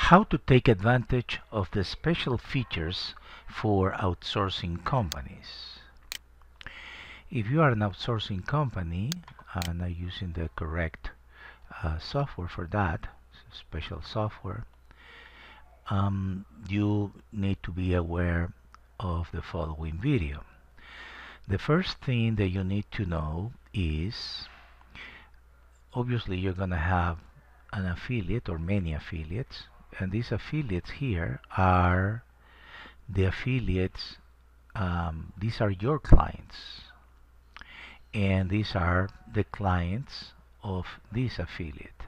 How to take advantage of the special features for outsourcing companies. If you are an outsourcing company and are using the correct software for that, special software, you need to be aware of the following video. The first thing that you need to know is, obviously you're going to have an affiliate or many affiliates, and these affiliates here are the affiliates, these are your clients, and these are the clients of this affiliate.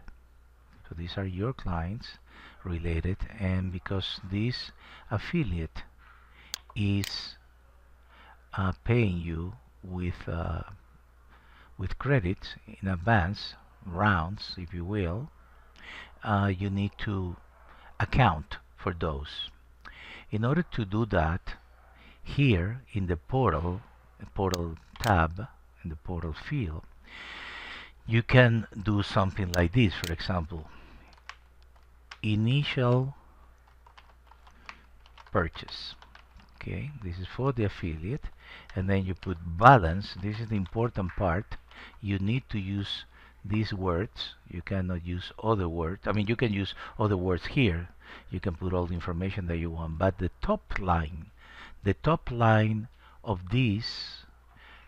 So these are your clients related, and because this affiliate is paying you with credits in advance, rounds if you will, you need to account for those. In order to do that, here in the portal tab, in the portal field, you can do something like this. For example, initial purchase. Okay, this is for the affiliate, and then you put balance. This is the important part. You need to use these words. You cannot use other words. I mean, you can use other words here. You can put all the information that you want, but the top line of this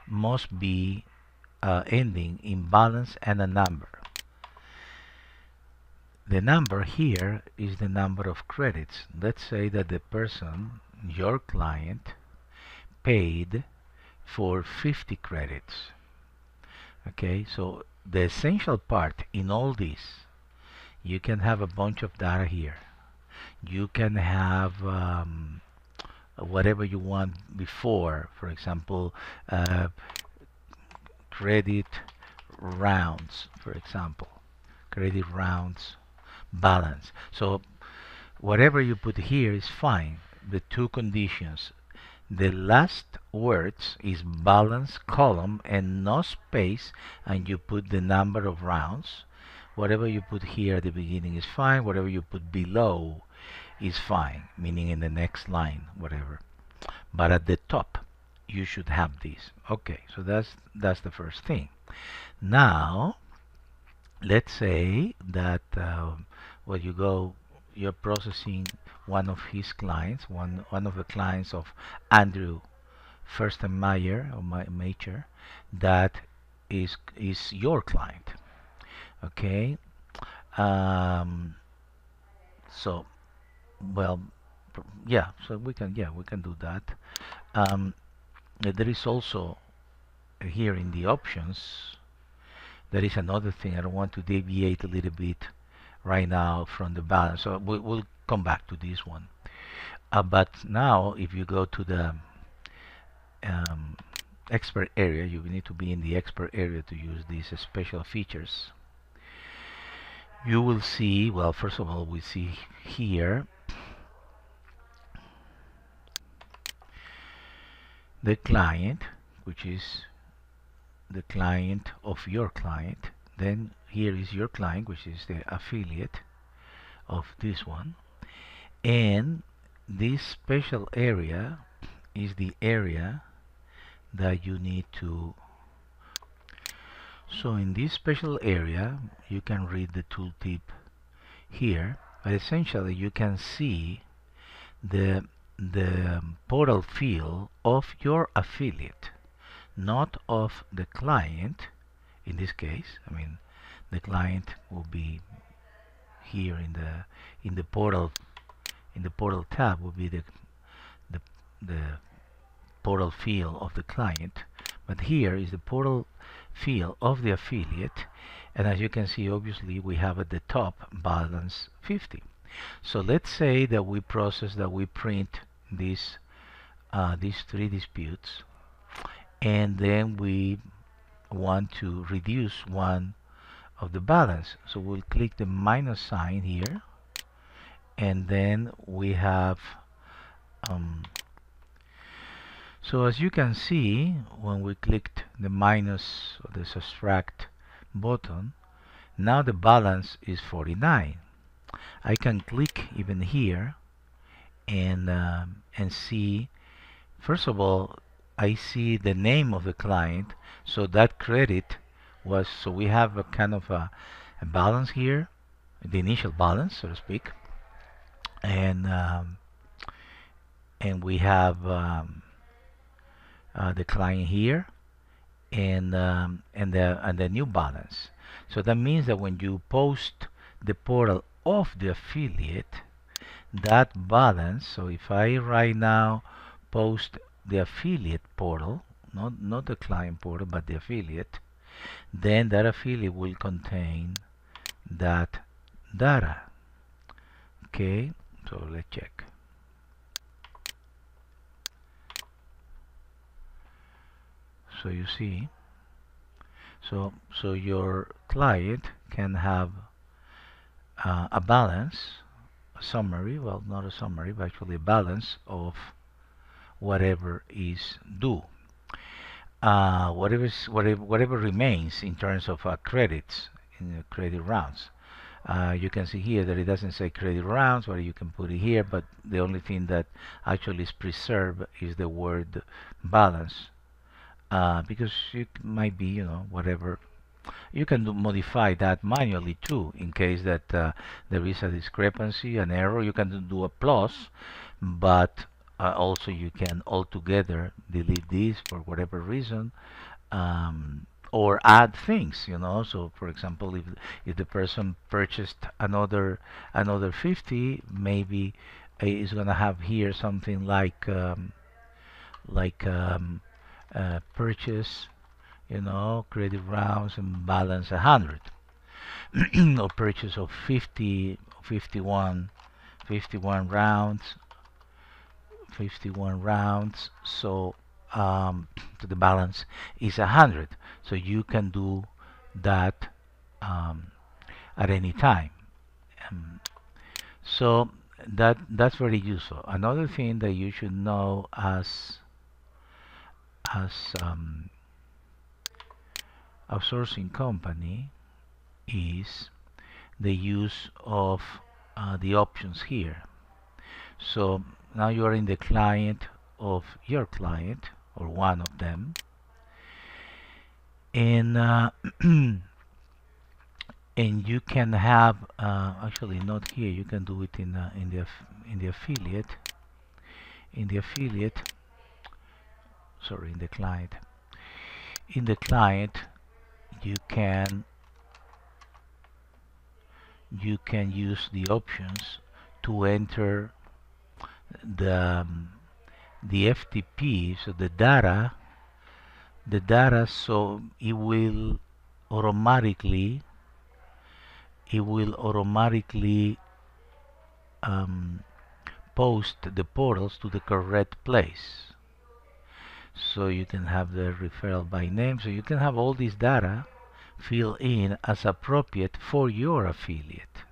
must be ending in balance and a number. The number here is the number of credits. Let's say that the person, your client, paid for 50 credits. Okay, so the essential part in all this, you can have a bunch of data here. You can have whatever you want before, for example, credit rounds, for example, credit rounds balance. So whatever you put here is fine. The two conditions: the last words is balance column and no space, and you put the number of rounds. Whatever you put here at the beginning is fine. Whatever you put below is fine, meaning in the next line, whatever. But at the top you should have this. Okay, so that's the first thing. Now let's say that you're processing one of his clients, one of the clients of Andrew Firstenmeyer or Major, that is your client. Okay, so well, yeah, so we can do that. There is also here in the options, there is another thing. I don't want to deviate a little bit right now from the balance, so we'll come back to this one. But now if you go to the expert area, you need to be in the expert area to use these special features. You will see, well, first of all, we see here the client, which is the client of your client. Then here is your client, which is the affiliate of this one, and this special area is the area that you need to. So in this special area you can read the tooltip here, but essentially you can see the portal field of your affiliate, not of the client. In this case, I mean, the client will be here in the portal tab will be the portal field of the client, but here is the portal field of the affiliate, and as you can see, obviously we have at the top balance 50. So let's say that we print these 3 disputes, and then we want to reduce one of the balance. So we'll click the minus sign here, and then we have so as you can see, when we clicked the minus or the subtract button, now the balance is 49. I can click even here and see. First of all, I see the name of the client, so that credit was, so we have a kind of a balance here, the initial balance, so to speak, and we have the client here, and the new balance. So that means that when you post the portal of the affiliate, that balance, so if I right now post the affiliate portal, not the client portal but the affiliate, then that affiliate will contain that data. Okay, so let's check. So you see, so your client can have a balance, a summary, well, not a summary but actually a balance of whatever is due, whatever remains in terms of credits in the credit rounds. You can see here that it doesn't say credit rounds, or you can put it here, but the only thing that actually is preserved is the word balance, because it might be, whatever. You can modify that manually too, in case that there is a discrepancy, an error. You can do a plus, but also you can altogether delete this for whatever reason, or add things. So for example, if the person purchased another 50, maybe is gonna have here something like purchase, credit rounds and balance 100, or purchase of 50, 51 rounds, so the balance is 100. So you can do that at any time. So that's very useful. Another thing that you should know as outsourcing company is the use of the options here. So now you are in the client of your client, or one of them, and and you can have actually not here. You can do it in the affiliate. In the affiliate, sorry, in the client. In the client, you can use the options to enter the FTP, so the data, so it will automatically post the portals to the correct place. So you can have the referral by name, so you can have all this data fill in as appropriate for your affiliate.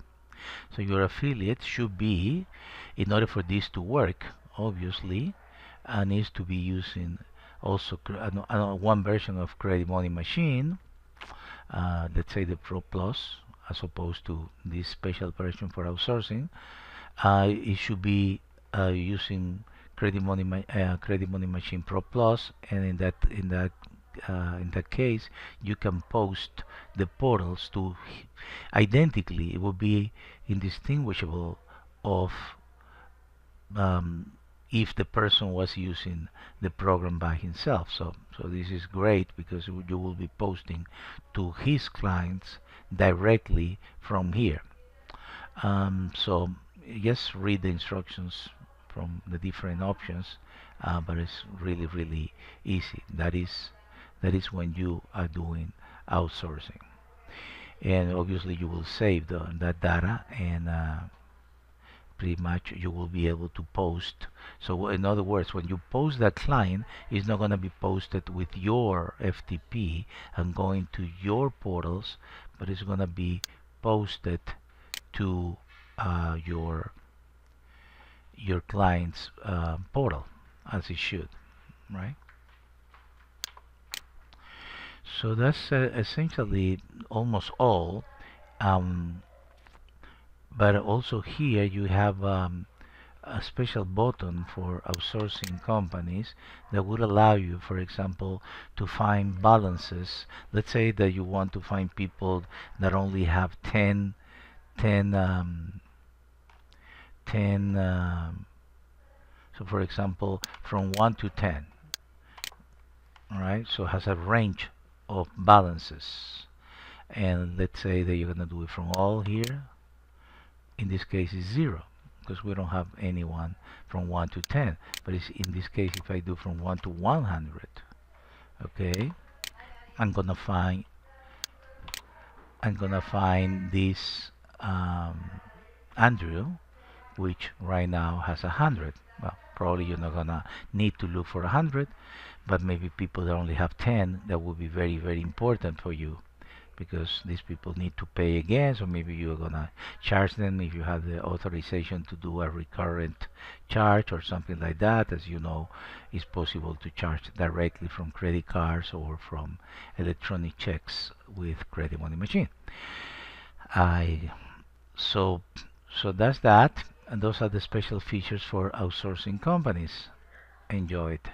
So your affiliate should be, in order for this to work, obviously, needs to be using also one version of Credit Money Machine, let's say the Pro Plus, as opposed to this special version for outsourcing. It should be using Credit Money Machine Pro Plus, and in that case, you can post the portals to identically. It will be indistinguishable of if the person was using the program by himself. So this is great, because you will be posting to his clients directly from here. So just read the instructions from the different options, but it's really easy. That is when you are doing outsourcing, and obviously you will save that data, and pretty much you will be able to post. So in other words, when you post that client, it's not going to be posted with your FTP and going to your portals, but it's going to be posted to your client's portal, as it should, right? So that's essentially almost all. But also here you have a special button for outsourcing companies that would allow you, for example, to find balances. Let's say that you want to find people that only have 10 10 so for example from 1 to 10. Alright, so it has a range of balances, and let's say that you're going to do it from all here. In this case is 0 because we don't have anyone from 1 to 10, but it's in this case if I do from 1 to 100, okay, I'm gonna find this Andrew, which right now has 100. Well, probably you're not gonna need to look for 100, but maybe people that only have 10, that would be very, very important for you, because these people need to pay again, so maybe you're gonna charge them if you have the authorization to do a recurrent charge or something like that. As you know, it's possible to charge directly from credit cards or from electronic checks with Credit Money Machine. I so so that's that, and those are the special features for outsourcing companies. Enjoy it.